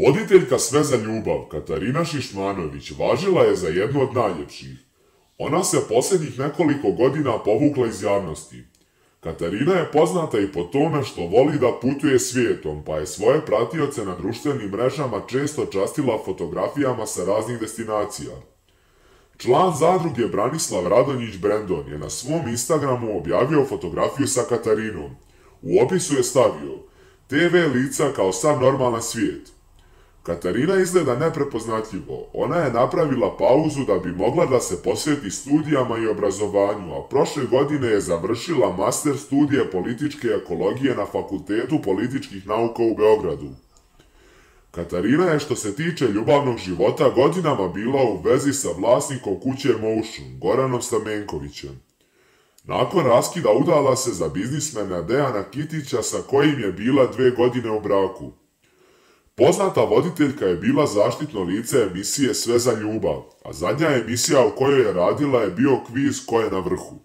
Voditeljka Sve za ljubav, Katarina Šišmanović, važila je za jednu od najljepših. Ona se posljednjih nekoliko godina povukla iz javnosti. Katarina je poznata i po tome što voli da putuje svijetom, pa je svoje pratioce na društvenim mrežama često častila fotografijama sa raznih destinacija. Član zadruge Branislav Radonjić Brendon je na svom Instagramu objavio fotografiju sa Katarinom. U opisu je stavio: TV lica kao sav normalan svijet. Katarina izgleda neprepoznatljivo. Ona je napravila pauzu da bi mogla da se posveti studijama i obrazovanju, a prošle godine je završila master studije političke ekologije na Fakultetu političkih nauka u Beogradu. Katarina je, što se tiče ljubavnog života, godinama bila u vezi sa vlasnikom kuće Motion, Goranom Stamenkovićem. Nakon raskida udala se za biznismena Dejana Kitića, sa kojim je bila 2 godine u braku. Poznata voditeljka je bila zaštitno lice emisije Sve za ljubav, a zadnja emisija u kojoj je radila je bio kviz Ko je na vrhu.